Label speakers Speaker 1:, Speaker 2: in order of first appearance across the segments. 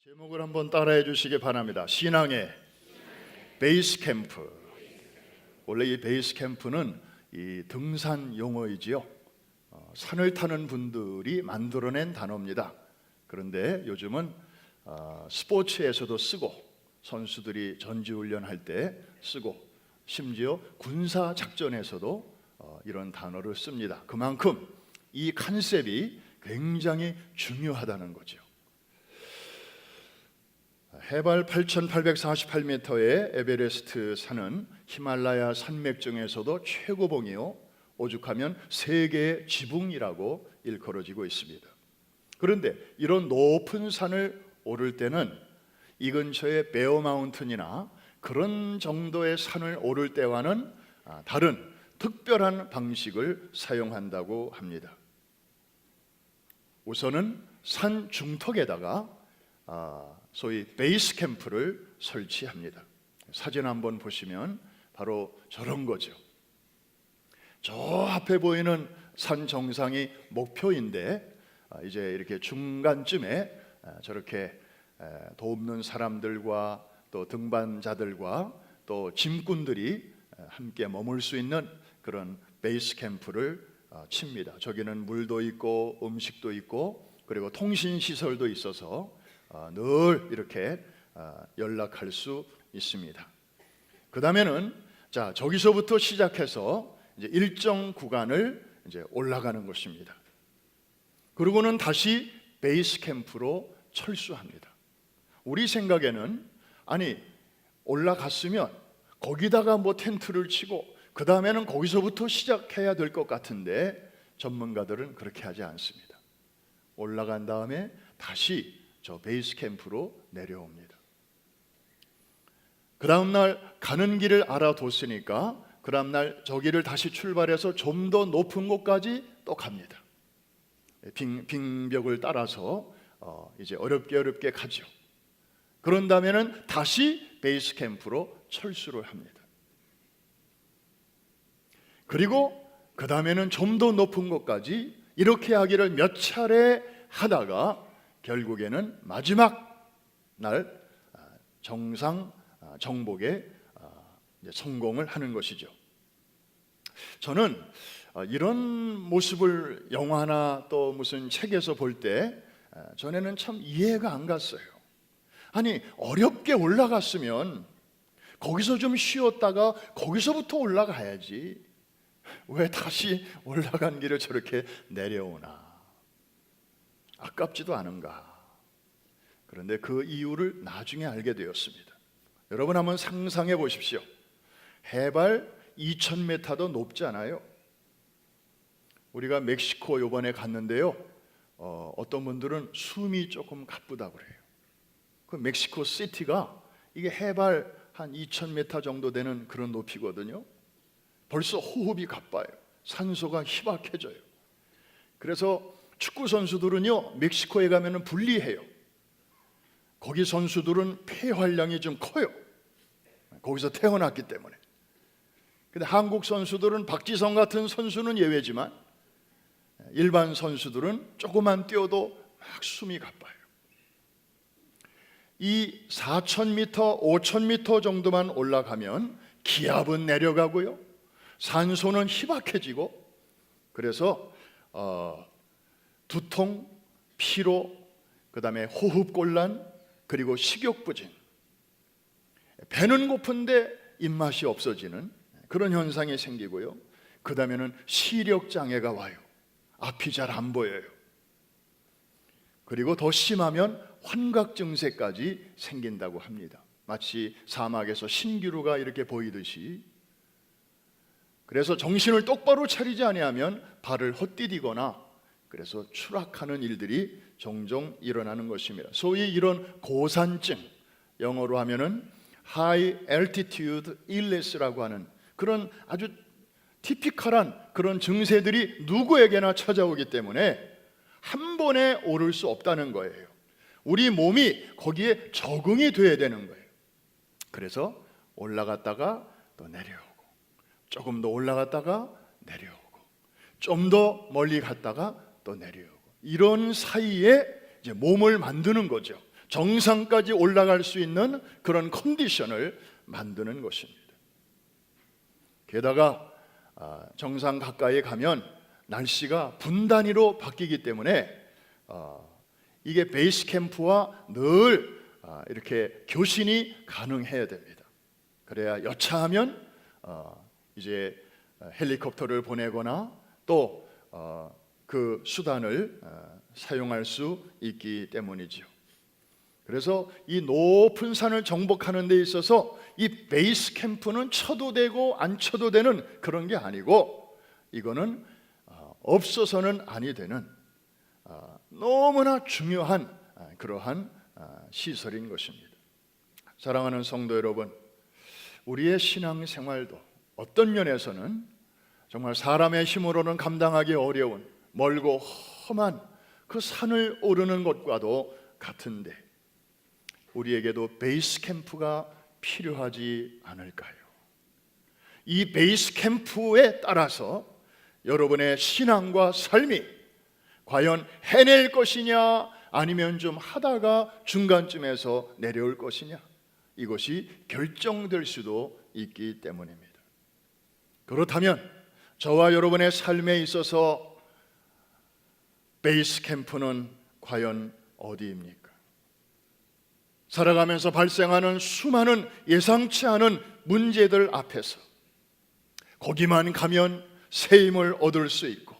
Speaker 1: 제목을 한번 따라해 주시기 바랍니다. 신앙의 베이스 캠프. 원래 이 베이스 캠프는 이 등산 용어이지요. 산을 타는 분들이 만들어낸 단어입니다. 그런데 요즘은 스포츠에서도 쓰고, 선수들이 전지훈련할 때 쓰고, 심지어 군사 작전에서도 이런 단어를 씁니다. 그만큼 이 컨셉이 굉장히 중요하다는 거죠. 해발 8,848m의 에베레스트 산은 히말라야 산맥 중에서도 최고봉이요, 오죽하면 세계의 지붕이라고 일컬어지고 있습니다. 그런데 이런 높은 산을 오를 때는 이 근처의 베어 마운틴이나 그런 정도의 산을 오를 때와는 다른 특별한 방식을 사용한다고 합니다. 우선은 산 중턱에다가 소위 베이스 캠프를 설치합니다. 사진 한번 보시면 바로 저런 거죠. 저 앞에 보이는 산 정상이 목표인데, 이제 이렇게 중간쯤에 저렇게 돕는 사람들과 또 등반자들과 또 짐꾼들이 함께 머물 수 있는 그런 베이스 캠프를 칩니다. 저기는 물도 있고 음식도 있고 그리고 통신 시설도 있어서 늘 이렇게 연락할 수 있습니다. 그 다음에는 저기서부터 시작해서 이제 일정 구간을 이제 올라가는 것입니다. 그리고는 다시 베이스 캠프로 철수합니다. 우리 생각에는 올라갔으면 거기다가 텐트를 치고 그 다음에는 거기서부터 시작해야 될 것 같은데, 전문가들은 그렇게 하지 않습니다. 올라간 다음에 다시 저 베이스 캠프로 내려옵니다. 그 다음날 가는 길을 알아뒀으니까 그 다음날 저기를 다시 출발해서 좀 더 높은 곳까지 또 갑니다. 빙벽을 따라서 이제 어렵게 가죠. 그런 다음에는 다시 베이스 캠프로 철수를 합니다. 그리고 그 다음에는 좀 더 높은 곳까지 이렇게 하기를 몇 차례 하다가 결국에는 마지막 날 정상 정복에 성공을 하는 것이죠. 저는 이런 모습을 영화나 또 무슨 책에서 볼 때 전에는 참 이해가 안 갔어요. 어렵게 올라갔으면 거기서 좀 쉬었다가 거기서부터 올라가야지, 왜 다시 올라간 길을 저렇게 내려오나, 아깝지도 않은가. 그런데 그 이유를 나중에 알게 되었습니다. 여러분 한번 상상해 보십시오. 해발 2,000m도 높지 않아요? 우리가 멕시코 요번에 갔는데요, 어떤 분들은 숨이 조금 가쁘다고 그래요. 그 멕시코 시티가 이게 해발 한 2,000m 정도 되는 그런 높이거든요. 벌써 호흡이 가빠요. 산소가 희박해져요. 그래서 축구 선수들은요, 멕시코에 가면은 불리해요. 거기 선수들은 폐활량이 좀 커요. 거기서 태어났기 때문에. 근데 한국 선수들은 박지성 같은 선수는 예외지만 일반 선수들은 조금만 뛰어도 막 숨이 가빠요. 이 4,000m, 5,000m 정도만 올라가면 기압은 내려가고요, 산소는 희박해지고, 그래서 두통, 피로, 그 다음에 호흡곤란, 그리고 식욕부진, 배는 고픈데 입맛이 없어지는 그런 현상이 생기고요, 그 다음에는 시력장애가 와요. 앞이 잘 안 보여요. 그리고 더 심하면 환각 증세까지 생긴다고 합니다. 마치 사막에서 신기루가 이렇게 보이듯이. 그래서 정신을 똑바로 차리지 아니하면 발을 헛디디거나 그래서 추락하는 일들이 종종 일어나는 것입니다. 소위 이런 고산증, 영어로 하면은 High Altitude Illness라고 하는 그런 아주 티피컬한 그런 증세들이 누구에게나 찾아오기 때문에 한 번에 오를 수 없다는 거예요. 우리 몸이 거기에 적응이 돼야 되는 거예요. 그래서 올라갔다가 또 내려오고, 조금 더 올라갔다가 내려오고, 좀 더 멀리 갔다가 또 내려오고, 이런 사이에 이제 몸을 만드는 거죠. 정상까지 올라갈 수 있는 그런 컨디션을 만드는 것입니다. 게다가 정상 가까이 가면 날씨가 분단위로 바뀌기 때문에 이게 베이스 캠프와 늘 이렇게 교신이 가능해야 됩니다. 그래야 여차하면 이제 헬리콥터를 보내거나 또 그 수단을 사용할 수 있기 때문이지요. 그래서 이 높은 산을 정복하는 데 있어서 이 베이스 캠프는 쳐도 되고 안 쳐도 되는 그런 게 아니고, 이거는 없어서는 아니 되는 너무나 중요한 그러한 시설인 것입니다. 사랑하는 성도 여러분, 우리의 신앙생활도 어떤 면에서는 정말 사람의 힘으로는 감당하기 어려운 멀고 험한 그 산을 오르는 것과도 같은데, 우리에게도 베이스 캠프가 필요하지 않을까요? 이 베이스 캠프에 따라서 여러분의 신앙과 삶이 과연 해낼 것이냐, 아니면 좀 하다가 중간쯤에서 내려올 것이냐, 이것이 결정될 수도 있기 때문입니다. 그렇다면 저와 여러분의 삶에 있어서 베이스 캠프는 과연 어디입니까? 살아가면서 발생하는 수많은 예상치 않은 문제들 앞에서 거기만 가면 새 힘을 얻을 수 있고,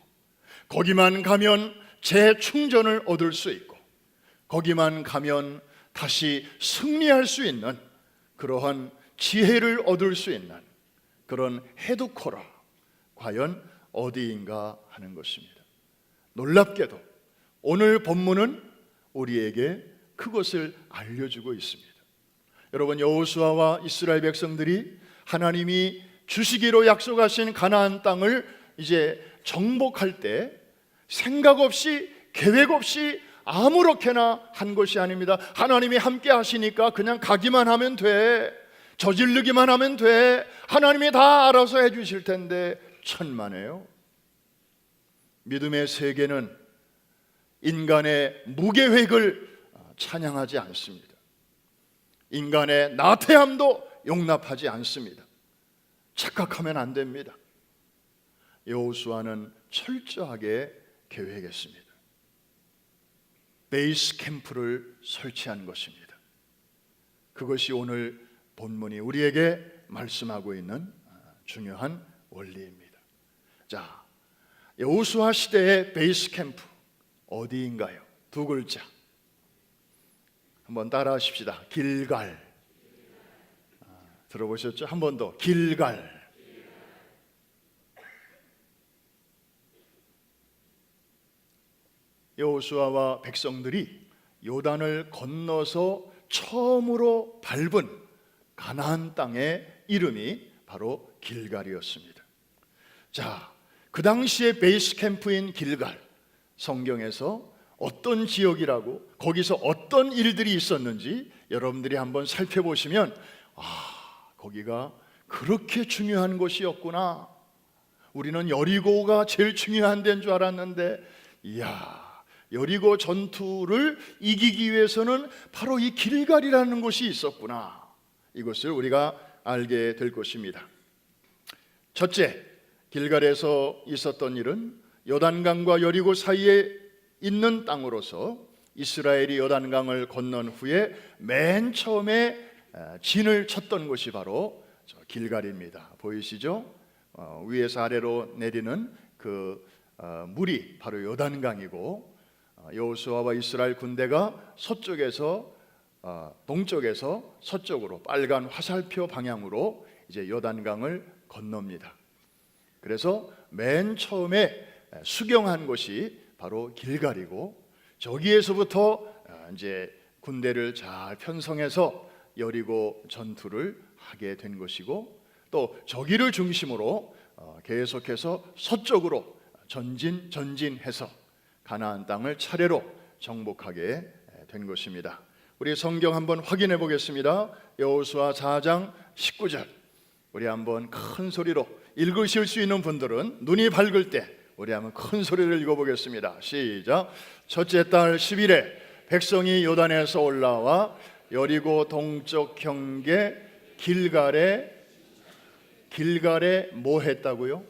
Speaker 1: 거기만 가면 재충전을 얻을 수 있고, 거기만 가면 다시 승리할 수 있는 그러한 지혜를 얻을 수 있는 그런 헤드코라, 과연 어디인가 하는 것입니다. 놀랍게도 오늘 본문은 우리에게 그것을 알려주고 있습니다. 여러분, 여호수아와 이스라엘 백성들이 하나님이 주시기로 약속하신 가나안 땅을 이제 정복할 때 생각 없이 계획 없이 아무렇게나 한 것이 아닙니다. 하나님이 함께 하시니까 그냥 가기만 하면 돼, 저지르기만 하면 돼, 하나님이 다 알아서 해주실 텐데, 천만에요. 믿음의 세계는 인간의 무계획을 찬양하지 않습니다. 인간의 나태함도 용납하지 않습니다. 착각하면 안 됩니다. 여호수아는 철저하게 계획했습니다. 베이스 캠프를 설치한 것입니다. 그것이 오늘 본문이 우리에게 말씀하고 있는 중요한 원리입니다. 자, 여호수아 시대의 베이스 캠프 어디인가요? 두 글자. 한번 따라 하십시다. 길갈. 들어보셨죠? 한 번 더. 길갈. 여호수아와 백성들이 요단을 건너서 처음으로 밟은 가나안 땅의 이름이 바로 길갈이었습니다. 자, 그 당시에 베이스 캠프인 길갈, 성경에서 어떤 지역이라고, 거기서 어떤 일들이 있었는지 여러분들이 한번 살펴보시면, 거기가 그렇게 중요한 곳이었구나. 우리는 여리고가 제일 중요한 데인 줄 알았는데, 여리고 전투를 이기기 위해서는 바로 이 길갈이라는 곳이 있었구나. 이것을 우리가 알게 될 것입니다. 첫째, 길갈에서 있었던 일은 요단강과 여리고 사이에 있는 땅으로서 이스라엘이 요단강을 건넌 후에 맨 처음에 진을 쳤던 곳이 바로 길갈입니다. 보이시죠? 위에서 아래로 내리는 그 물이 바로 요단강이고, 여호수아와 이스라엘 군대가 서쪽에서 동쪽에서 서쪽으로 빨간 화살표 방향으로 이제 요단강을 건넙니다. 그래서 맨 처음에 수경한 곳이 바로 길갈이고, 저기에서부터 이제 군대를 잘 편성해서 여리고 전투를 하게 된 것이고, 또 저기를 중심으로 계속해서 서쪽으로 전진해서 가나안 땅을 차례로 정복하게 된 것입니다. 우리 성경 한번 확인해 보겠습니다. 여호수아 4장 19절. 우리 한번 큰 소리로, 읽으실 수 있는 분들은 눈이 밝을 때 우리 한번 큰 소리를 읽어보겠습니다. 시작. 첫째 달 10일에 백성이 요단에서 올라와 여리고 동쪽 경계 길갈에 뭐 했다고요?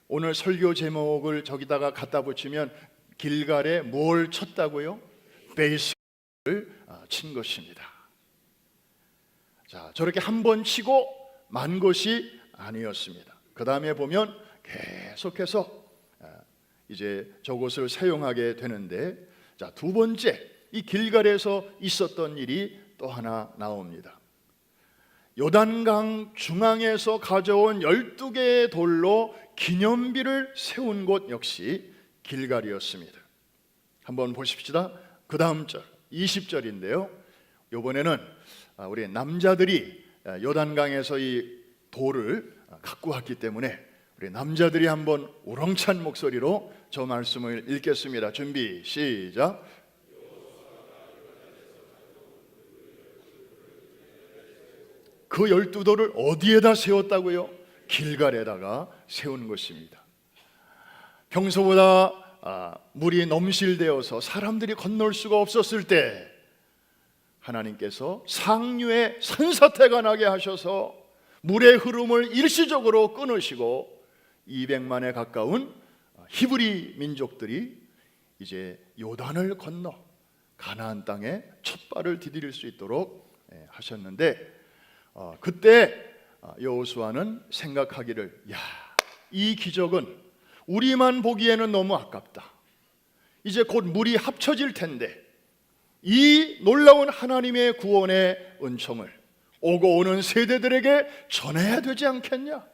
Speaker 1: 오늘 설교 제목을 저기다가 갖다 붙이면 길갈에 뭘 쳤다고요? 베이스를 친 것입니다. 자, 저렇게 한 번 치고 만 것이 아니었습니다. 그 다음에 보면 계속해서 이제 저곳을 사용하게 되는데, 자, 두 번째, 이 길갈에서 있었던 일이 또 하나 나옵니다. 요단강 중앙에서 가져온 12개의 돌로 기념비를 세운 곳 역시 길갈이었습니다. 한번 보십시다. 그 다음 절 20절인데요 이번에는 우리 남자들이 요단강에서 이 돌을 갖고 왔기 때문에 우리 남자들이 한번 우렁찬 목소리로 저 말씀을 읽겠습니다. 준비 시작. 그 12돌을 어디에다 세웠다고요? 길갈에다가 세운 것입니다. 평소보다 물이 넘실되어서 사람들이 건널 수가 없었을 때 하나님께서 상류에 산사태가 나게 하셔서 물의 흐름을 일시적으로 끊으시고 200만에 가까운 히브리 민족들이 이제 요단을 건너 가나안 땅에 첫 발을 디딜 수 있도록 하셨는데, 그때 여호수아는 생각하기를, 이 기적은 우리만 보기에는 너무 아깝다. 이제 곧 물이 합쳐질 텐데 이 놀라운 하나님의 구원의 은총을 오고 오는 세대들에게 전해야 되지 않겠냐?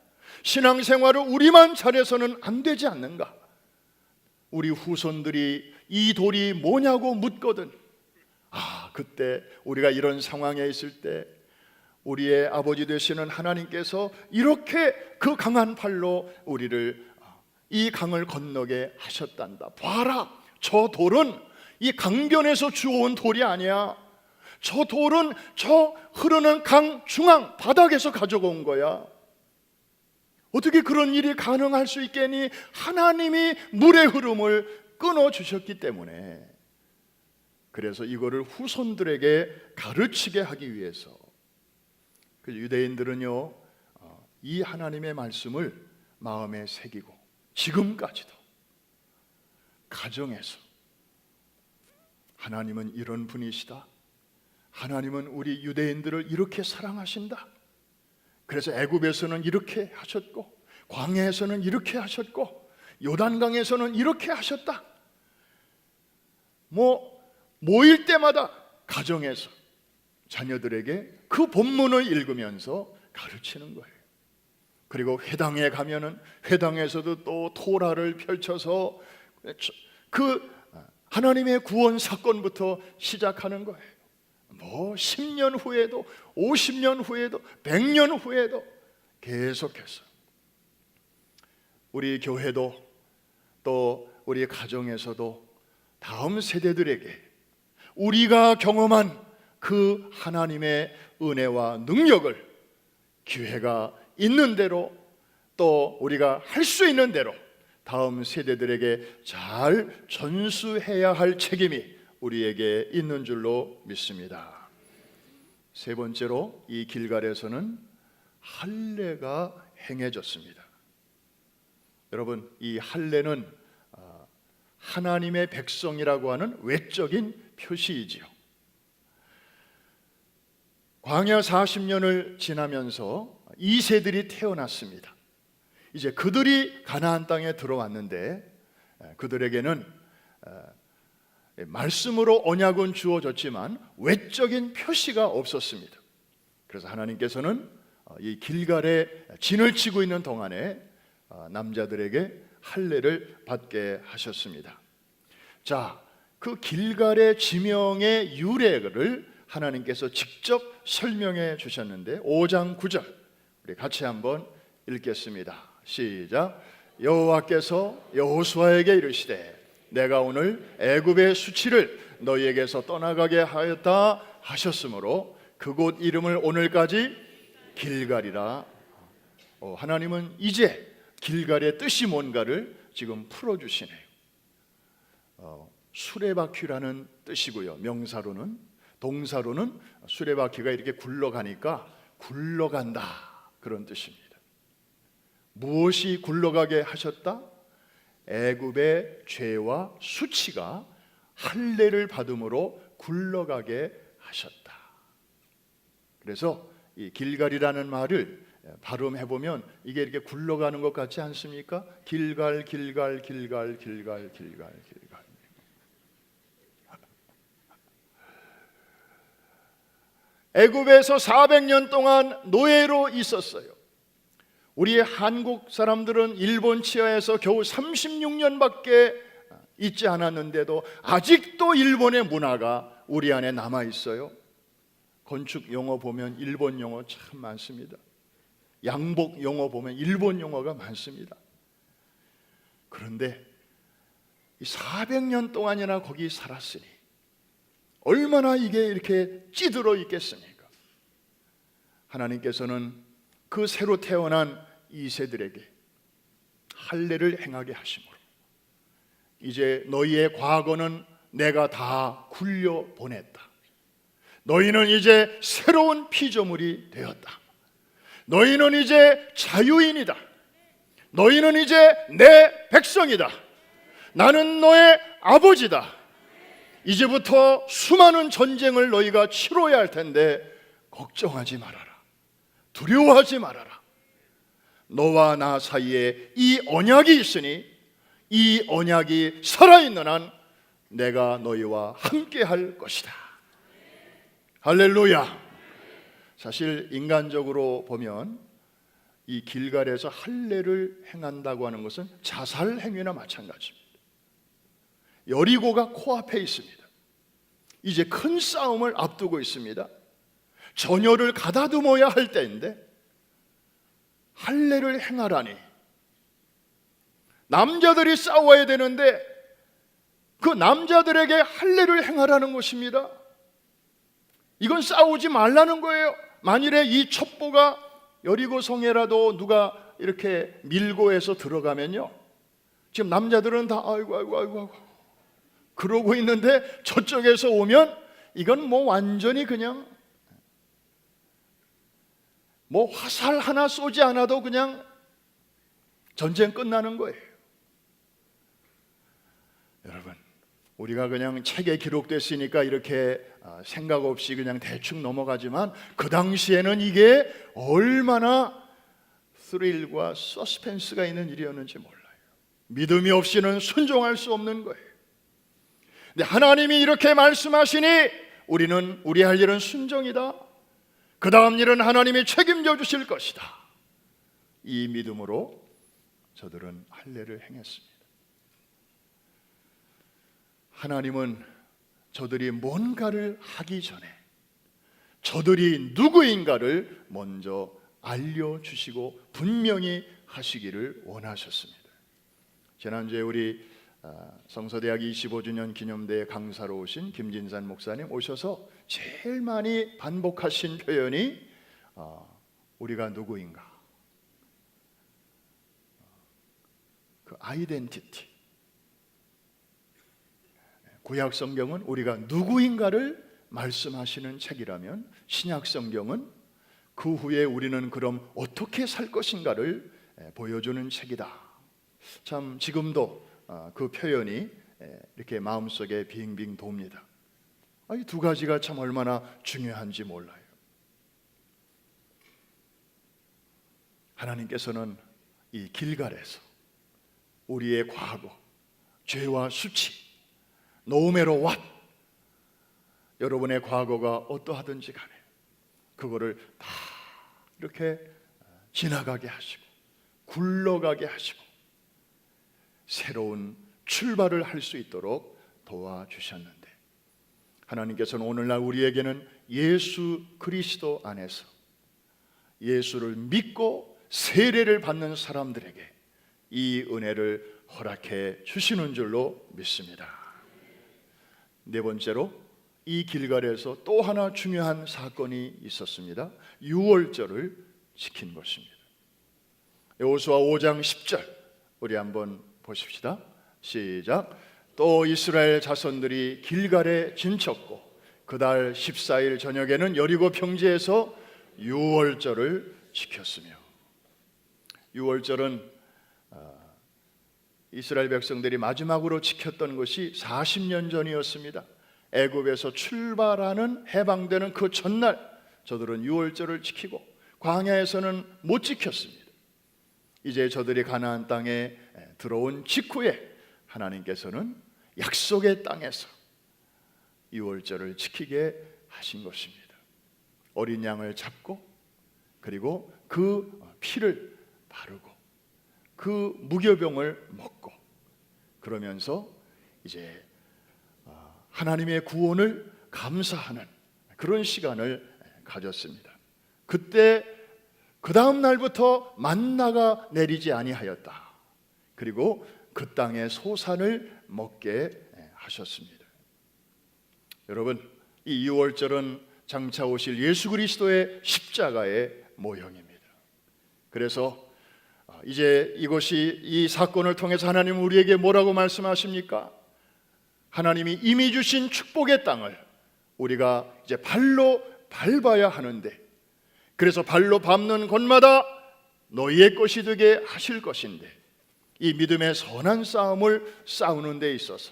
Speaker 1: 신앙생활을 우리만 잘해서는 안 되지 않는가? 우리 후손들이 이 돌이 뭐냐고 묻거든. 그때 우리가 이런 상황에 있을 때 우리의 아버지 되시는 하나님께서 이렇게 그 강한 팔로 우리를 이 강을 건너게 하셨단다. 봐라, 저 돌은 이 강변에서 주워온 돌이 아니야. 저 돌은 저 흐르는 강 중앙 바닥에서 가져온 거야. 어떻게 그런 일이 가능할 수 있겠니? 하나님이 물의 흐름을 끊어주셨기 때문에. 그래서 이거를 후손들에게 가르치게 하기 위해서 그 유대인들은요, 이 하나님의 말씀을 마음에 새기고 지금까지도 가정에서 하나님은 이런 분이시다, 하나님은 우리 유대인들을 이렇게 사랑하신다, 그래서 애굽에서는 이렇게 하셨고 광야에서는 이렇게 하셨고 요단강에서는 이렇게 하셨다, 모일 때마다 가정에서 자녀들에게 그 본문을 읽으면서 가르치는 거예요. 그리고 회당에 가면은 회당에서도 또 토라를 펼쳐서 그 하나님의 구원 사건부터 시작하는 거예요. 10년 후에도 50년 후에도 100년 후에도 계속해서 우리 교회도 또 우리 가정에서도 다음 세대들에게 우리가 경험한 그 하나님의 은혜와 능력을 기회가 있는 대로 또 우리가 할 수 있는 대로 다음 세대들에게 잘 전수해야 할 책임이 우리에게 있는 줄로 믿습니다. 세 번째로 이 길갈에서는 할례가 행해졌습니다. 여러분, 이 할례는 하나님의 백성이라고 하는 외적인 표시이지요. 광야 40년을 지나면서 2세들이 태어났습니다. 이제 그들이 가나안 땅에 들어왔는데 그들에게는 말씀으로 언약은 주어졌지만 외적인 표시가 없었습니다. 그래서 하나님께서는 이 길갈에 진을 치고 있는 동안에 남자들에게 할례를 받게 하셨습니다. 자, 그 길갈의 지명의 유래를 하나님께서 직접 설명해 주셨는데 5장 9절 우리 같이 한번 읽겠습니다. 시작. 여호와께서 여호수아에게 이르시되 내가 오늘 애굽의 수치를 너희에게서 떠나가게 하였다 하셨으므로 그곳 이름을 오늘까지 길갈이라. 하나님은 이제 길갈의 뜻이 뭔가를 지금 풀어주시네요. 수레바퀴라는 뜻이고요. 명사로는, 동사로는 수레바퀴가 이렇게 굴러가니까 굴러간다, 그런 뜻입니다. 무엇이 굴러가게 하셨다? 애굽의 죄와 수치가 할례를 받음으로 굴러가게 하셨다. 그래서 이 길갈이라는 말을 발음해 보면 이게 이렇게 굴러가는 것 같지 않습니까? 길갈 길갈 길갈 길갈 길갈 길갈. 애굽에서 400년 동안 노예로 있었어요. 우리 한국 사람들은 일본 치하에서 겨우 36년밖에 있지 않았는데도 아직도 일본의 문화가 우리 안에 남아 있어요. 건축 용어 보면 일본 용어 참 많습니다. 양복 용어 보면 일본 용어가 많습니다. 그런데 400년 동안이나 거기 살았으니 얼마나 이게 이렇게 찌들어 있겠습니까? 하나님께서는 그 새로 태어난 이세들에게 할례를 행하게 하심으로 이제 너희의 과거는 내가 다 굴려 보냈다. 너희는 이제 새로운 피조물이 되었다. 너희는 이제 자유인이다. 너희는 이제 내 백성이다. 나는 너의 아버지다. 이제부터 수많은 전쟁을 너희가 치러야 할 텐데 걱정하지 말아라. 두려워하지 말아라. 너와 나 사이에 이 언약이 있으니 이 언약이 살아있는 한 내가 너희와 함께 할 것이다. 할렐루야. 사실 인간적으로 보면 이 길갈에서 할례를 행한다고 하는 것은 자살 행위나 마찬가지입니다. 여리고가 코앞에 있습니다. 이제 큰 싸움을 앞두고 있습니다. 전열을 가다듬어야 할 때인데 할례를 행하라니. 남자들이 싸워야 되는데 그 남자들에게 할례를 행하라는 것입니다. 이건 싸우지 말라는 거예요. 만일에 이 첩보가 여리고 성에라도 누가 이렇게 밀고 해서 들어가면요, 지금 남자들은 다 아이고 그러고 있는데 저쪽에서 오면 이건 뭐 완전히 그냥 뭐 화살 하나 쏘지 않아도 그냥 전쟁 끝나는 거예요. 여러분, 우리가 그냥 책에 기록됐으니까 이렇게 생각 없이 그냥 대충 넘어가지만 그 당시에는 이게 얼마나 스릴과 서스펜스가 있는 일이었는지 몰라요. 믿음이 없이는 순종할 수 없는 거예요. 근데 하나님이 이렇게 말씀하시니 우리는 우리 할 일은 순종이다. 그 다음 일은 하나님이 책임져 주실 것이다. 이 믿음으로 저들은 할례를 행했습니다. 하나님은 저들이 뭔가를 하기 전에 저들이 누구인가를 먼저 알려주시고 분명히 하시기를 원하셨습니다. 지난주에 우리 성서대학 25주년 기념대회 강사로 오신 김진산 목사님 오셔서 제일 많이 반복하신 표현이 우리가 누구인가, 그 아이덴티티. 구약 성경은 우리가 누구인가를 말씀하시는 책이라면 신약 성경은 그 후에 우리는 그럼 어떻게 살 것인가를 보여주는 책이다. 참 지금도 그 표현이 이렇게 마음속에 빙빙 돕니다. 이 두 가지가 참 얼마나 중요한지 몰라요. 하나님께서는 이 길갈에서 우리의 과거, 죄와 수치, 노메로 왓, 여러분의 과거가 어떠하든지 간에 그거를 다 이렇게 지나가게 하시고 굴러가게 하시고 새로운 출발을 할 수 있도록 도와주셨는데, 하나님께서는 오늘날 우리에게는 예수 그리스도 안에서 예수를 믿고 세례를 받는 사람들에게 이 은혜를 허락해 주시는 줄로 믿습니다. 네 번째로 이 길갈에서 또 하나 중요한 사건이 있었습니다. 유월절을 지킨 것입니다. 여호수아 5장 10절 우리 한번 보십시다. 시작. 또 이스라엘 자손들이 길갈에 진쳤고 그달 14일 저녁에는 여리고 평지에서 유월절을 지켰으며, 유월절은 이스라엘 백성들이 마지막으로 지켰던 것이 40년 전이었습니다. 애굽에서 출발하는 해방되는 그 전날 저들은 유월절을 지키고 광야에서는 못 지켰습니다. 이제 저들이 가나안 땅에 들어온 직후에 하나님께서는 약속의 땅에서 유월절을 지키게 하신 것입니다. 어린 양을 잡고 그리고 그 피를 바르고 그 무교병을 먹고 그러면서 이제 하나님의 구원을 감사하는 그런 시간을 가졌습니다. 그때 그 다음 날부터 만나가 내리지 아니하였다. 그리고 그 땅의 소산을 먹게 하셨습니다. 여러분, 이 유월절은 장차 오실 예수 그리스도의 십자가의 모형입니다. 그래서 이제 이것이 이 사건을 통해서 하나님은 우리에게 뭐라고 말씀하십니까? 하나님이 이미 주신 축복의 땅을 우리가 이제 발로 밟아야 하는데, 그래서 발로 밟는 곳마다 너희의 것이 되게 하실 것인데, 이 믿음의 선한 싸움을 싸우는 데 있어서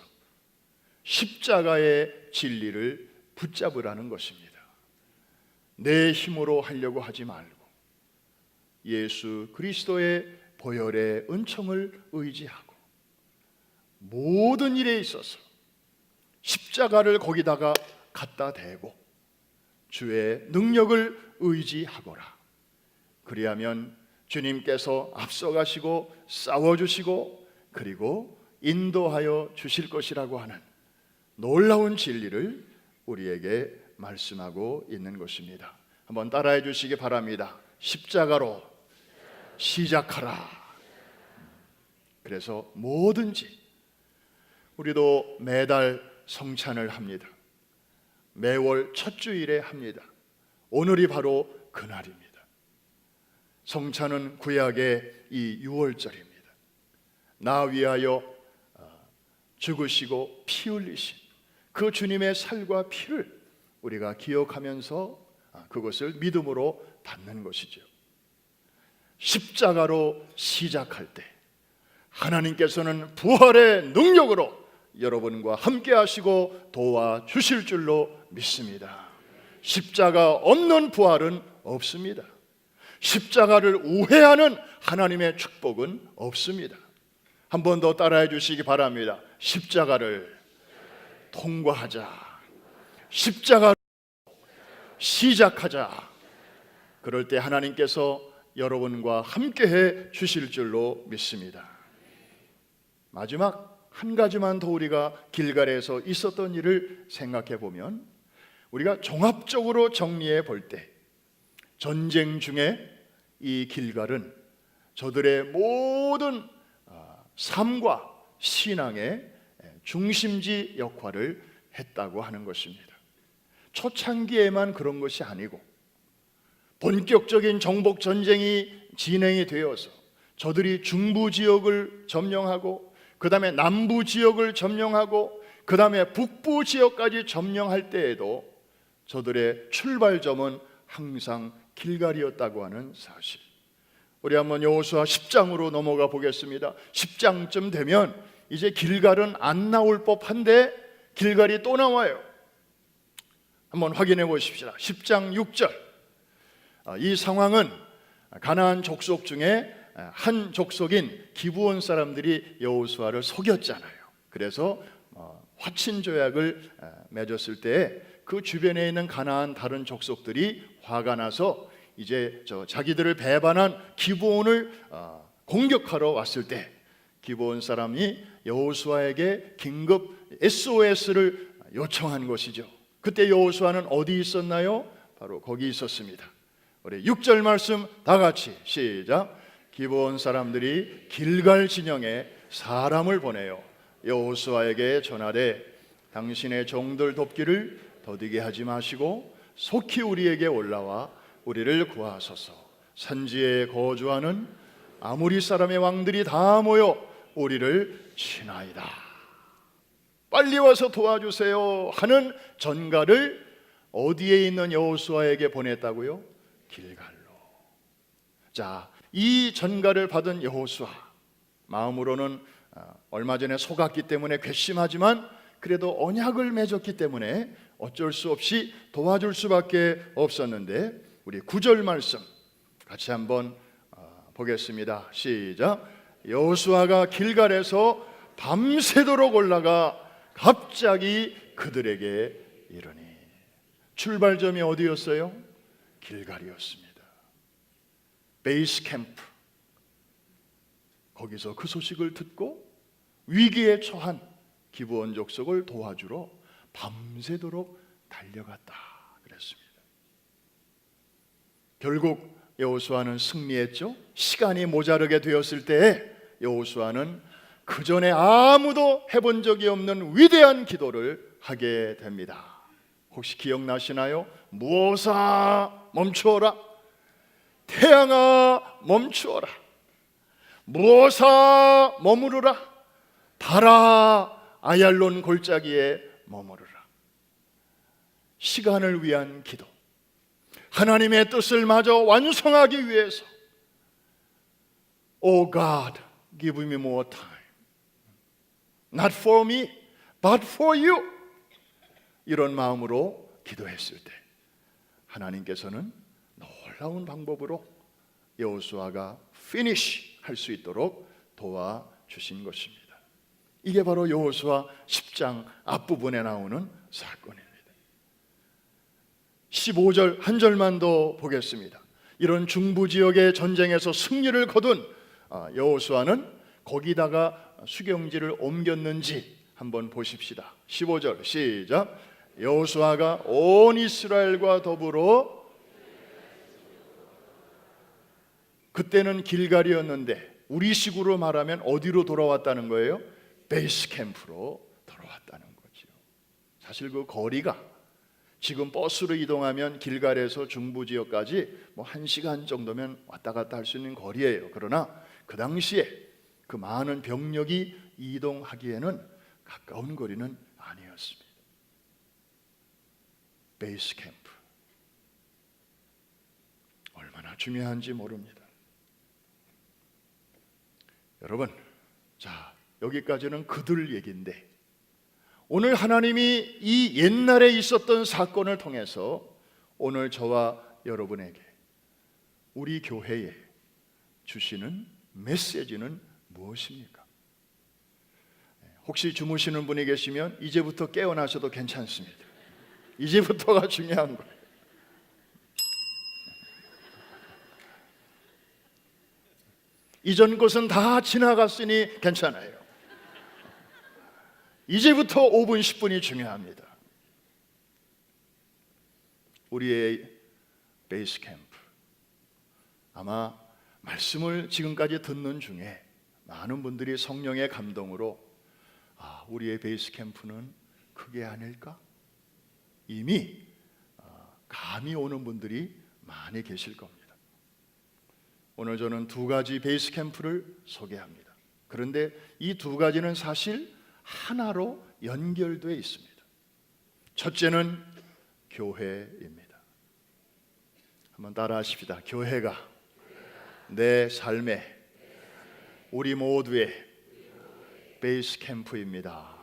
Speaker 1: 십자가의 진리를 붙잡으라는 것입니다. 내 힘으로 하려고 하지 말고 예수 그리스도의 보혈의 은총을 의지하고 모든 일에 있어서 십자가를 거기다가 갖다 대고 주의 능력을 의지하거라. 그리하면 주님께서 앞서가시고 싸워주시고 그리고 인도하여 주실 것이라고 하는 놀라운 진리를 우리에게 말씀하고 있는 것입니다. 한번 따라해 주시기 바랍니다. 십자가로 시작하라. 그래서 뭐든지 우리도 매달 성찬을 합니다. 매월 첫 주일에 합니다. 오늘이 바로 그날입니다. 성찬은 구약의 이 유월절입니다. 나 위하여 죽으시고 피 흘리신 그 주님의 살과 피를 우리가 기억하면서 그것을 믿음으로 받는 것이죠. 십자가로 시작할 때 하나님께서는 부활의 능력으로 여러분과 함께 하시고 도와주실 줄로 믿습니다. 십자가 없는 부활은 없습니다. 십자가를 우회하는 하나님의 축복은 없습니다. 한 번 더 따라해 주시기 바랍니다. 십자가를 통과하자. 십자가로 시작하자. 그럴 때 하나님께서 여러분과 함께해 주실 줄로 믿습니다. 마지막 한 가지만 더 우리가 길갈에서 있었던 일을 생각해 보면, 우리가 종합적으로 정리해 볼 때 전쟁 중에 이 길갈은 저들의 모든 삶과 신앙의 중심지 역할을 했다고 하는 것입니다. 초창기에만 그런 것이 아니고 본격적인 정복 전쟁이 진행이 되어서 저들이 중부 지역을 점령하고 그 다음에 남부 지역을 점령하고 그 다음에 북부 지역까지 점령할 때에도 저들의 출발점은 항상 길갈이었다고 하는 사실. 우리 한번 여호수아 10장으로 넘어가 보겠습니다. 10장쯤 되면 이제 길갈은 안 나올 법한데 길갈이 또 나와요. 한번 확인해 보십시다. 10장 6절. 이 상황은 가나안 족속 중에 한 족속인 기브온 사람들이 여호수아를 속였잖아요. 그래서 화친 조약을 맺었을 때 그 주변에 있는 가나안 다른 족속들이 화가 나서 이제 자기들을 배반한 기브온을 공격하러 왔을 때 기브온 사람이 여호수아에게 긴급 SOS를 요청한 것이죠. 그때 여호수아는 어디 있었나요? 바로 거기 있었습니다. 우리 6절 말씀 다 같이 시작. 기브온 사람들이 길갈 진영에 사람을 보내요. 여호수아에게 전하되 당신의 종들 돕기를 더디게 하지 마시고 속히 우리에게 올라와 우리를 구하소서. 산지에 거주하는 아모리 사람의 왕들이 다 모여 우리를 치나이다. 빨리 와서 도와주세요 하는 전가를 어디에 있는 여호수아에게 보냈다고요? 길갈로. 자, 이 전가를 받은 여호수아, 마음으로는 얼마 전에 속았기 때문에 괘씸하지만 그래도 언약을 맺었기 때문에 어쩔 수 없이 도와줄 수밖에 없었는데, 우리 9절 말씀 같이 한번 보겠습니다. 시작. 여호수아가 길갈에서 밤새도록 올라가 갑자기 그들에게 이르니. 출발점이 어디였어요? 길갈이었습니다. 베이스 캠프. 거기서 그 소식을 듣고 위기에 처한 기브온 족속을 도와주러 밤새도록 달려갔다 그랬습니다. 결국 여호수아는 승리했죠. 시간이 모자르게 되었을 때에 여호수아는 그 전에 아무도 해본 적이 없는 위대한 기도를 하게 됩니다. 혹시 기억나시나요? 무엇아 멈추어라, 태양아 멈추어라, 무엇아 머무르라, 달아 아얄론 골짜기에 머무르라. 시간을 위한 기도, 하나님의 뜻을 마저 완성하기 위해서 Oh God, give me more time. Not for me, but for you. 이런 마음으로 기도했을 때 하나님께서는 놀라운 방법으로 여호수아가 finish 할 수 있도록 도와주신 것입니다. 이게 바로 여호수아 10장 앞부분에 나오는 사건입니다. 15절 한 절만 더 보겠습니다. 이런 중부 지역의 전쟁에서 승리를 거둔 여호수아는 거기다가 수경지를 옮겼는지 한번 보십시다. 15절 시작. 여호수아가 온 이스라엘과 더불어, 그때는 길갈이었는데 우리식으로 말하면 어디로 돌아왔다는 거예요? 베이스 캠프로 돌아왔다는 거죠. 사실 그 거리가 지금 버스로 이동하면 길갈에서 중부 지역까지 뭐 1시간 정도면 왔다 갔다 할 수 있는 거리예요. 그러나 그 당시에 그 많은 병력이 이동하기에는 가까운 거리는 아니었습니다. 베이스 캠프, 얼마나 중요한지 모릅니다. 여러분, 자, 여기까지는 그들 얘기인데 오늘 하나님이 이 옛날에 있었던 사건을 통해서 오늘 저와 여러분에게, 우리 교회에 주시는 메시지는 무엇입니까? 혹시 주무시는 분이 계시면 이제부터 깨어나셔도 괜찮습니다. 이제부터가 중요한 거예요. 이전 것은 다 지나갔으니 괜찮아요. 이제부터 5분 10분이 중요합니다. 우리의 베이스 캠프, 아마 말씀을 지금까지 듣는 중에 많은 분들이 성령의 감동으로 우리의 베이스 캠프는 그게 아닐까? 이미 감이 오는 분들이 많이 계실 겁니다. 오늘 저는 2가지 베이스 캠프를 소개합니다. 그런데 이 2가지는 사실 하나로 연결되어 있습니다. 첫째는 교회입니다. 한번 따라하십시다. 교회가 내 삶의, 우리 모두의 베이스 캠프입니다.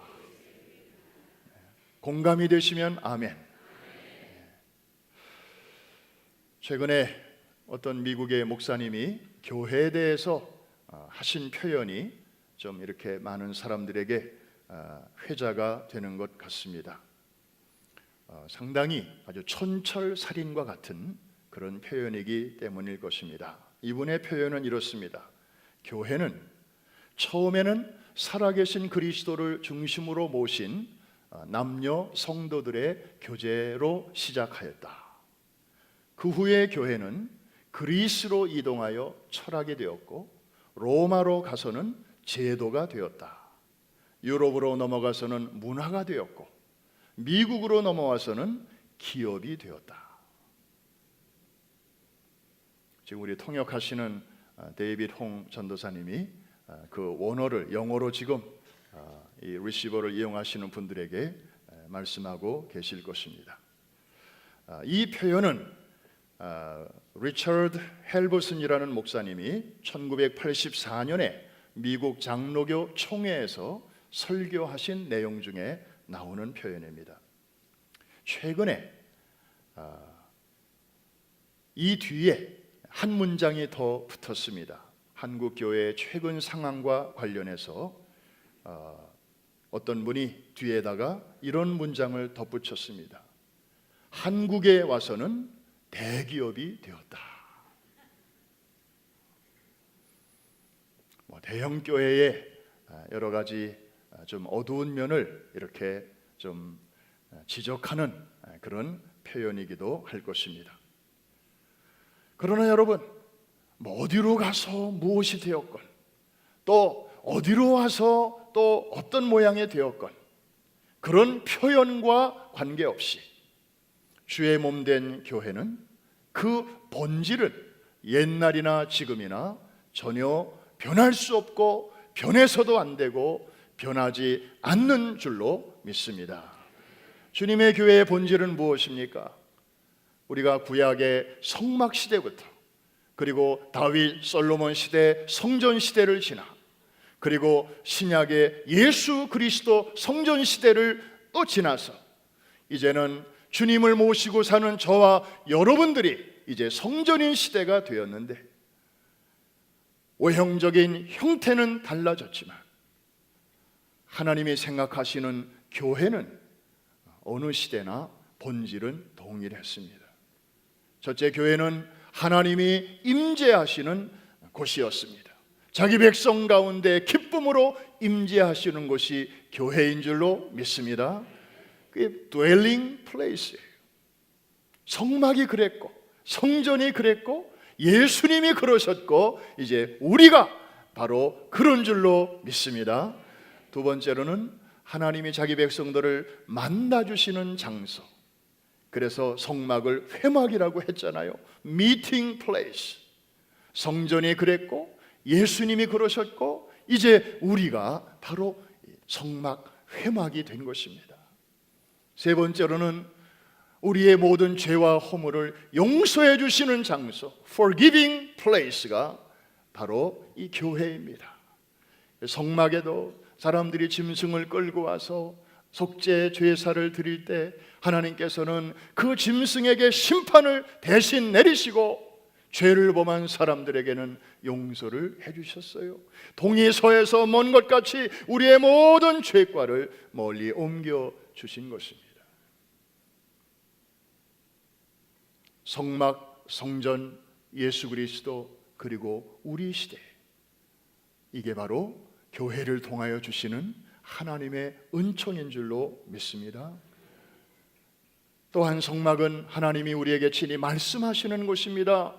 Speaker 1: 공감이 되시면 아멘. 최근에 어떤 미국의 목사님이 교회에 대해서 하신 표현이 좀 이렇게 많은 사람들에게 회자가 되는 것 같습니다. 상당히 아주 촌철살인과 같은 그런 표현이기 때문일 것입니다. 이분의 표현은 이렇습니다. 교회는 처음에는 살아계신 그리스도를 중심으로 모신 남녀 성도들의 교제로 시작하였다. 그 후에 교회는 그리스로 이동하여 철학이 되었고, 로마로 가서는 제도가 되었다. 유럽으로 넘어가서는 문화가 되었고, 미국으로 넘어와서는 기업이 되었다. 지금 우리 통역하시는 데이빗 홍 전도사님이 그 원어를 영어로 지금 이 리시버를 이용하시는 분들에게 말씀하고 계실 것입니다. 이 표현은 리처드 헬버슨이라는 목사님이 1984년에 미국 장로교 총회에서 설교하신 내용 중에 나오는 표현입니다. 최근에 이 뒤에 한 문장이 더 붙었습니다. 한국 교회의 최근 상황과 관련해서 어떤 분이 뒤에다가 이런 문장을 덧붙였습니다. 한국에 와서는 대기업이 되었다. 대형 교회의 여러 가지 좀 어두운 면을 이렇게 좀 지적하는 그런 표현이기도 할 것입니다. 그러나 여러분, 어디로 가서 무엇이 되었건, 또 어디로 와서 또 어떤 모양이 되었건, 그런 표현과 관계없이 주의 몸 된 교회는 그 본질은 옛날이나 지금이나 전혀 변할 수 없고 변해서도 안 되고 변하지 않는 줄로 믿습니다. 주님의 교회의 본질은 무엇입니까? 우리가 구약의 성막 시대부터, 그리고 다윗 솔로몬 시대 성전 시대를 지나, 그리고 신약의 예수 그리스도 성전 시대를 또 지나서 이제는 주님을 모시고 사는 저와 여러분들이 이제 성전인 시대가 되었는데, 외형적인 형태는 달라졌지만 하나님이 생각하시는 교회는 어느 시대나 본질은 동일했습니다. 첫째, 교회는 하나님이 임재하시는 곳이었습니다. 자기 백성 가운데 기쁨으로 임재하시는 곳이 교회인 줄로 믿습니다. 그게 dwelling place예요. 성막이 그랬고, 성전이 그랬고, 예수님이 그러셨고, 이제 우리가 바로 그런 줄로 믿습니다. 두 번째로는 하나님이 자기 백성들을 만나주시는 장소, 그래서 성막을 회막이라고 했잖아요. meeting place. 성전이 그랬고 예수님이 그러셨고 이제 우리가 바로 성막 회막이 된 것입니다. 세 번째로는 우리의 모든 죄와 허물을 용서해 주시는 장소, forgiving place가 바로 이 교회입니다. 성막에도 사람들이 짐승을 끌고 와서 속죄 제사를 드릴 때 하나님께서는 그 짐승에게 심판을 대신 내리시고 죄를 범한 사람들에게는 용서를 해주셨어요. 동이 서에서 먼 것 같이 우리의 모든 죄과를 멀리 옮겨 주신 것입니다. 성막, 성전, 예수 그리스도, 그리고 우리 시대, 이게 바로 교회를 통하여 주시는 하나님의 은총인 줄로 믿습니다. 또한 성막은 하나님이 우리에게 친히 말씀하시는 곳입니다.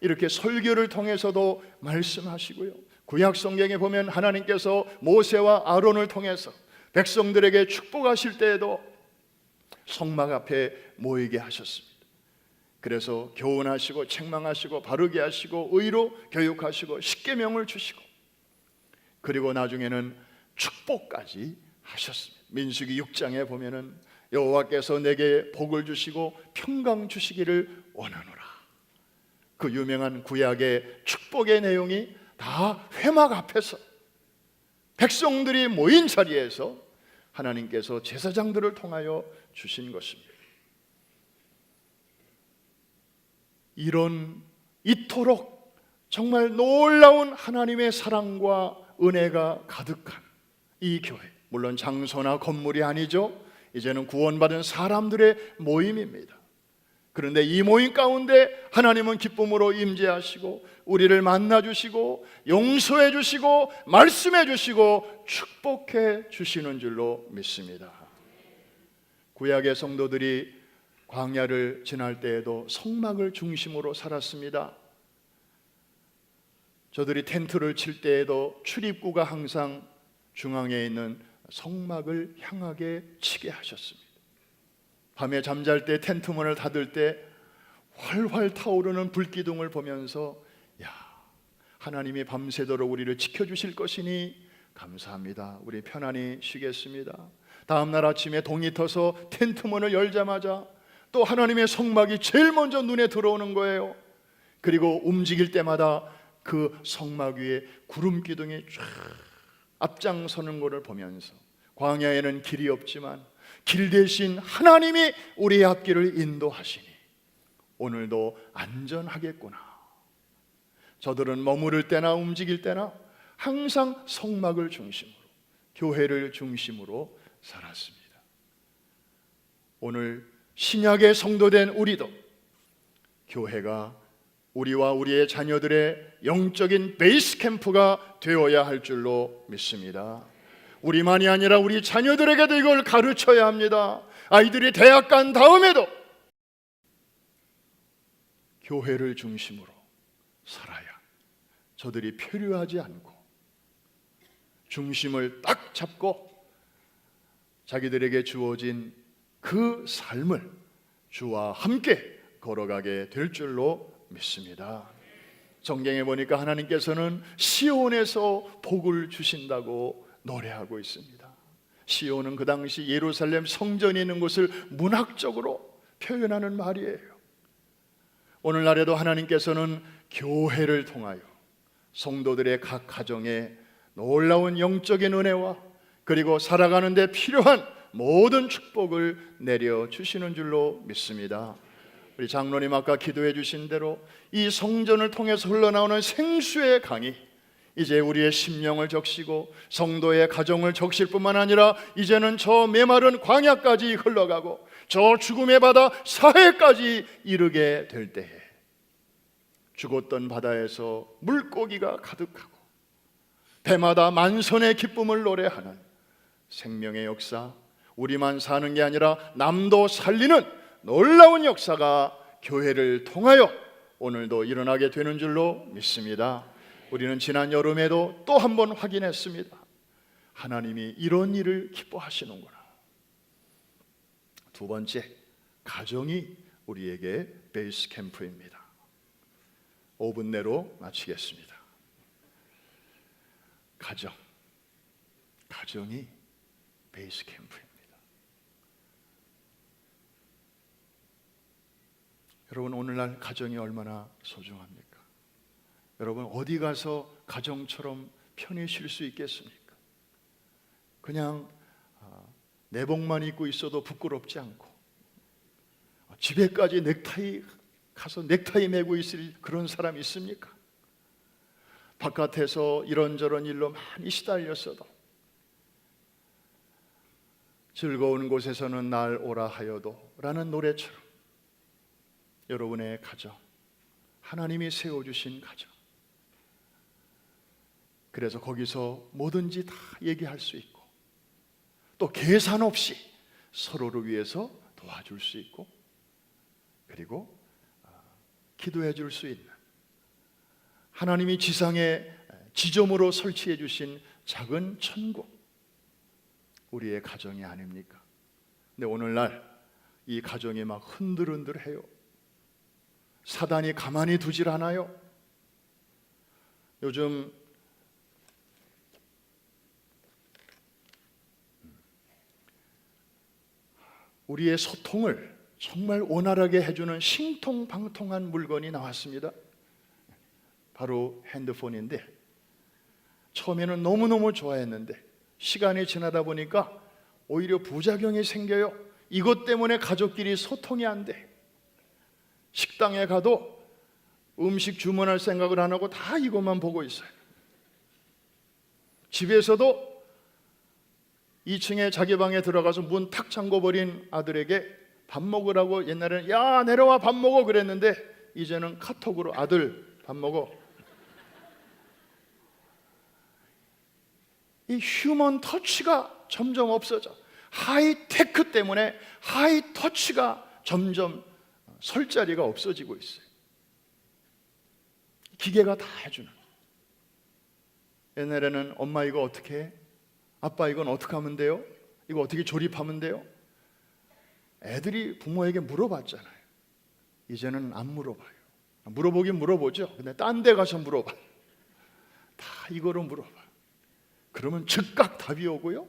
Speaker 1: 이렇게 설교를 통해서도 말씀하시고요, 구약 성경에 보면 하나님께서 모세와 아론을 통해서 백성들에게 축복하실 때에도 성막 앞에 모이게 하셨습니다. 그래서 교훈하시고 책망하시고 바르게 하시고 의로 교육하시고 십계명을 주시고, 그리고 나중에는 축복까지 하셨습니다. 민수기 6장에 보면은 여호와께서 내게 복을 주시고 평강 주시기를 원하노라. 그 유명한 구약의 축복의 내용이 다 회막 앞에서 백성들이 모인 자리에서 하나님께서 제사장들을 통하여 주신 것입니다. 이토록 정말 놀라운 하나님의 사랑과 은혜가 가득한 이 교회, 물론 장소나 건물이 아니죠. 이제는 구원받은 사람들의 모임입니다. 그런데 이 모임 가운데 하나님은 기쁨으로 임재하시고 우리를 만나주시고 용서해 주시고 말씀해 주시고 축복해 주시는 줄로 믿습니다. 구약의 성도들이 광야를 지날 때에도 성막을 중심으로 살았습니다. 저들이 텐트를 칠 때에도 출입구가 항상 중앙에 있는 성막을 향하게 치게 하셨습니다. 밤에 잠잘 때 텐트문을 닫을 때 활활 타오르는 불기둥을 보면서, 야, 하나님이 밤새도록 우리를 지켜주실 것이니 감사합니다. 우리 편안히 쉬겠습니다. 다음 날 아침에 동이 터서 텐트 문을 열자마자 또 하나님의 성막이 제일 먼저 눈에 들어오는 거예요. 그리고 움직일 때마다 그 성막 위에 구름 기둥이 쫙 앞장서는 것을 보면서 광야에는 길이 없지만 길 대신 하나님이 우리의 앞길을 인도하시니 오늘도 안전하겠구나. 저들은 머무를 때나 움직일 때나 항상 성막을 중심으로, 교회를 중심으로 살았습니다. 오늘 신약의 성도된 우리도 교회가 우리와 우리의 자녀들의 영적인 베이스 캠프가 되어야 할 줄로 믿습니다. 우리만이 아니라 우리 자녀들에게도 이걸 가르쳐야 합니다. 아이들이 대학 간 다음에도 교회를 중심으로 살아야 저들이 표류하지 않고 중심을 딱 잡고 자기들에게 주어진 그 삶을 주와 함께 걸어가게 될 줄로 믿습니다. 성경에 보니까 하나님께서는 시온에서 복을 주신다고 노래하고 있습니다. 시온은 그 당시 예루살렘 성전이 있는 곳을 문학적으로 표현하는 말이에요. 오늘날에도 하나님께서는 교회를 통하여 성도들의 각 가정에 놀라운 영적인 은혜와 그리고 살아가는 데 필요한 모든 축복을 내려주시는 줄로 믿습니다. 우리 장로님 아까 기도해 주신 대로 이 성전을 통해서 흘러나오는 생수의 강이 이제 우리의 심령을 적시고 성도의 가정을 적실 뿐만 아니라 이제는 저 메마른 광야까지 흘러가고 저 죽음의 바다 사해까지 이르게 될 때에 죽었던 바다에서 물고기가 가득하고 배마다 만선의 기쁨을 노래하는 생명의 역사, 우리만 사는 게 아니라 남도 살리는 놀라운 역사가 교회를 통하여 오늘도 일어나게 되는 줄로 믿습니다. 우리는 지난 여름에도 또 한 번 확인했습니다. 하나님이 이런 일을 기뻐하시는구나. 두 번째, 가정이 우리에게 베이스 캠프입니다. 5분 내로 마치겠습니다. 가정이 베이스 캠프입니다. 여러분, 오늘날 가정이 얼마나 소중합니까? 여러분, 어디 가서 가정처럼 편히 쉴 수 있겠습니까? 그냥 내복만 입고 있어도 부끄럽지 않고 집에까지 넥타이 가서 넥타이 메고 있을 그런 사람 있습니까? 바깥에서 이런저런 일로 많이 시달렸어도 즐거운 곳에서는 날 오라 하여도 라는 노래처럼 여러분의 가정, 하나님이 세워주신 가정, 그래서 거기서 뭐든지 다 얘기할 수 있고 또 계산 없이 서로를 위해서 도와줄 수 있고 그리고 기도해 줄 수 있는 하나님이 지상에 지점으로 설치해 주신 작은 천국, 우리의 가정이 아닙니까? 근데 오늘날 이 가정이 막 흔들흔들해요. 사단이 가만히 두질 않아요. 요즘 우리의 소통을 정말 원활하게 해주는 신통방통한 물건이 나왔습니다. 바로 핸드폰인데 처음에는 너무너무 좋아했는데 시간이 지나다 보니까 오히려 부작용이 생겨요. 이것 때문에 가족끼리 소통이 안 돼. 식당에 가도 음식 주문할 생각을 안 하고 다 이것만 보고 있어요. 집에서도 2층에 자기 방에 들어가서 문 탁 잠궈버린 아들에게 밥 먹으라고 옛날에는 야 내려와 밥 먹어 그랬는데 이제는 카톡으로 아들 밥 먹어. 이 휴먼 터치가 점점 없어져. 하이테크 때문에 하이터치가 점점 설 자리가 없어지고 있어요. 기계가 다 해주는. 옛날에는 엄마 이거 어떻게 해? 아빠 이건 어떻게 하면 돼요? 이거 어떻게 조립하면 돼요? 애들이 부모에게 물어봤잖아요. 이제는 안 물어봐요. 물어보긴 물어보죠. 근데 딴 데 가서 물어봐요. 다 이거로 물어봐요. 그러면 즉각 답이 오고요.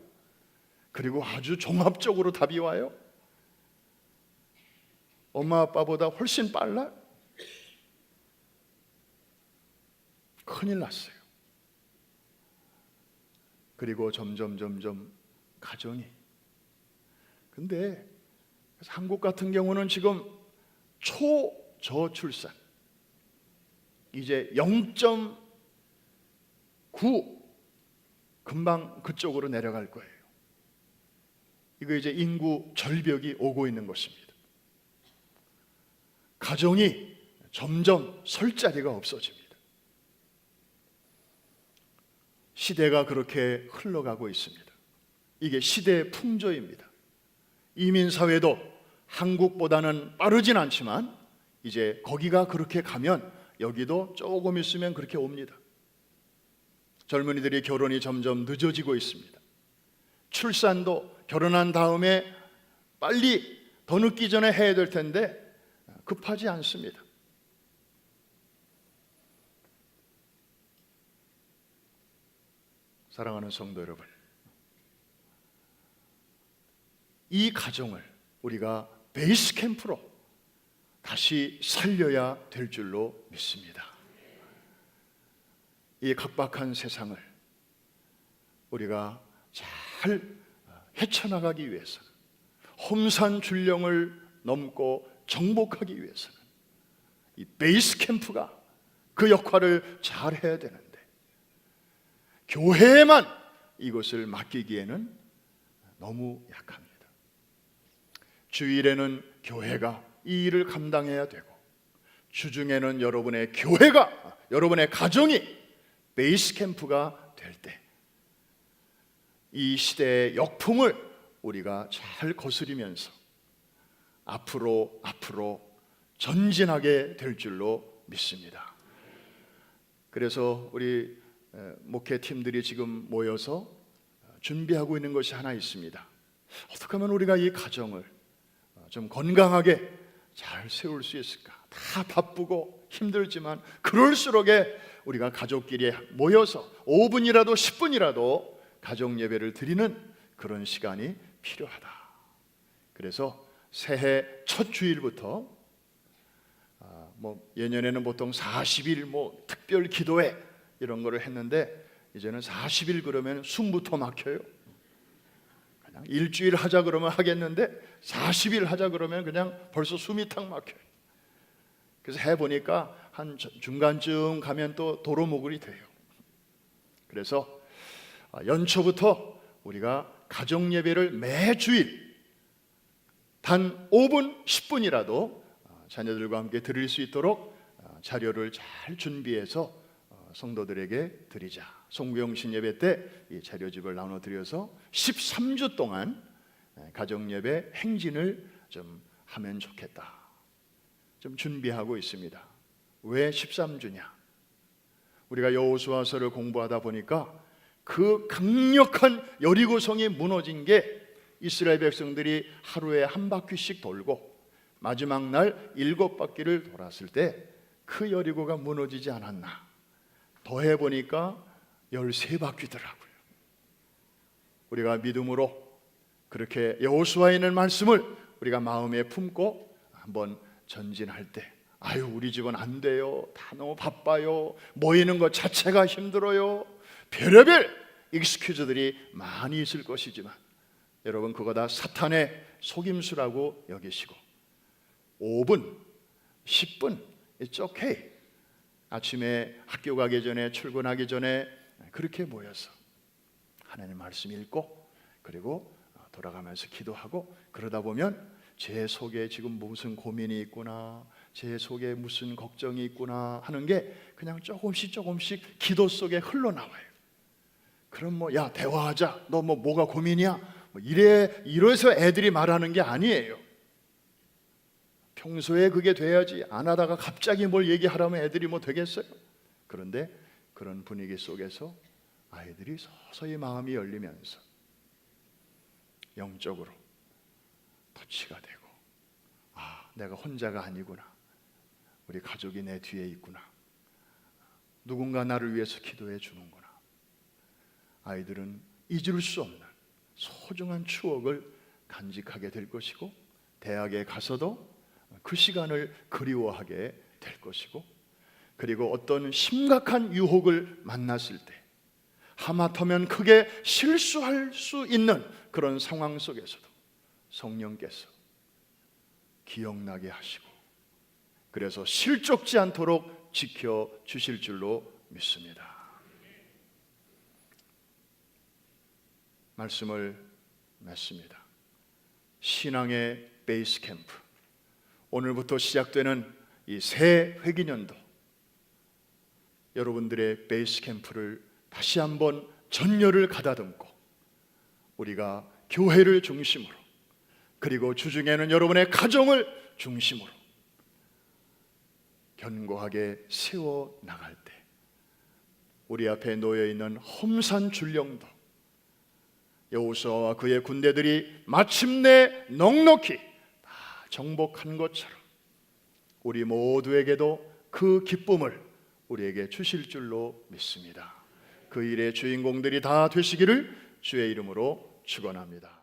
Speaker 1: 그리고 아주 종합적으로 답이 와요. 엄마 아빠보다 훨씬 빨라. 큰일 났어요. 그리고 점점 가정이. 근데 한국 같은 경우는 지금 초저출산, 이제 0.9 금방 그쪽으로 내려갈 거예요. 이거 이제 인구 절벽이 오고 있는 것입니다. 가정이 점점 설 자리가 없어집니다. 시대가 그렇게 흘러가고 있습니다. 이게 시대의 풍조입니다. 이민사회도 한국보다는 빠르진 않지만 이제 거기가 그렇게 가면 여기도 조금 있으면 그렇게 옵니다. 젊은이들이 결혼이 점점 늦어지고 있습니다. 출산도 결혼한 다음에 빨리 더 늦기 전에 해야 될 텐데 급하지 않습니다. 사랑하는 성도 여러분, 이 가정을 우리가 베이스 캠프로 다시 살려야 될 줄로 믿습니다. 이 각박한 세상을 우리가 잘 헤쳐나가기 위해서, 험산줄령을 넘고 정복하기 위해서는 이 베이스 캠프가 그 역할을 잘 해야 되는데, 교회에만 이것을 맡기기에는 너무 약합니다. 주일에는 교회가 이 일을 감당해야 되고, 주중에는 여러분의 교회가, 여러분의 가정이 베이스 캠프가 될 때 이 시대의 역풍을 우리가 잘 거스리면서 앞으로 전진하게 될 줄로 믿습니다. 그래서 우리 목회팀들이 지금 모여서 준비하고 있는 것이 하나 있습니다. 어떻게 하면 우리가 이 가정을 좀 건강하게 잘 세울 수 있을까? 다 바쁘고 힘들지만 그럴수록에 우리가 가족끼리 모여서 5분이라도 10분이라도 가정 예배를 드리는 그런 시간이 필요하다. 그래서 새해 첫 주일부터 예년에는 보통 40일 특별 기도회 이런 거를 했는데, 이제는 40일 그러면 숨부터 막혀요. 그냥 일주일 하자 그러면 하겠는데 40일 하자 그러면 그냥 벌써 숨이 탁 막혀요. 그래서 해보니까 한 중간쯤 가면 또 도루묵이 돼요. 그래서 연초부터 우리가 가정 예배를 매주일 단 5분, 10분이라도 자녀들과 함께 드릴 수 있도록 자료를 잘 준비해서 성도들에게 드리자. 송구영신 예배 때 이 자료집을 나눠드려서 13주 동안 가정 예배 행진을 좀 하면 좋겠다. 좀 준비하고 있습니다. 왜 13주냐? 우리가 여호수아서를 공부하다 보니까 그 강력한 여리고성이 무너진 게 이스라엘 백성들이 하루에 한 바퀴씩 돌고 마지막 날 7바퀴를 돌았을 때 그 여리고가 무너지지 않았나. 더해 보니까 13바퀴더라고요. 우리가 믿음으로 그렇게 여호수아에 있는 말씀을 우리가 마음에 품고 한번 전진할 때, 아유 우리 집은 안 돼요, 다 너무 바빠요, 모이는 것 자체가 힘들어요, 별의별 익스큐즈들이 많이 있을 것이지만 여러분 그거 다 사탄의 속임수라고 여기시고 5분, 10분 It's okay. 아침에 학교 가기 전에, 출근하기 전에 그렇게 모여서 하나님 말씀 읽고 그리고 돌아가면서 기도하고, 그러다 보면 제 속에 지금 무슨 고민이 있구나, 제 속에 무슨 걱정이 있구나 하는 게 그냥 조금씩 기도 속에 흘러나와요. 그럼 야 대화하자, 너 뭐가 고민이야? 이래서 애들이 말하는 게 아니에요. 평소에 그게 돼야지, 안 하다가 갑자기 뭘 얘기하라면 애들이 되겠어요? 그런데 그런 분위기 속에서 아이들이 서서히 마음이 열리면서 영적으로 터치가 되고, 내가 혼자가 아니구나, 우리 가족이 내 뒤에 있구나, 누군가 나를 위해서 기도해 주는구나, 아이들은 잊을 수 없는 소중한 추억을 간직하게 될 것이고, 대학에 가서도 그 시간을 그리워하게 될 것이고, 그리고 어떤 심각한 유혹을 만났을 때, 하마터면 크게 실수할 수 있는 그런 상황 속에서도 성령께서 기억나게 하시고, 그래서 실족지 않도록 지켜주실 줄로 믿습니다. 말씀을 맺습니다. 신앙의 베이스 캠프, 오늘부터 시작되는 이 새 회기년도, 여러분들의 베이스 캠프를 다시 한번 전열을 가다듬고, 우리가 교회를 중심으로, 그리고 주중에는 여러분의 가정을 중심으로 견고하게 세워 나갈 때, 우리 앞에 놓여 있는 험산 줄령도 여호수아와 그의 군대들이 마침내 넉넉히 다 정복한 것처럼 우리 모두에게도 그 기쁨을 우리에게 주실 줄로 믿습니다. 그 일의 주인공들이 다 되시기를 주의 이름으로 축원합니다.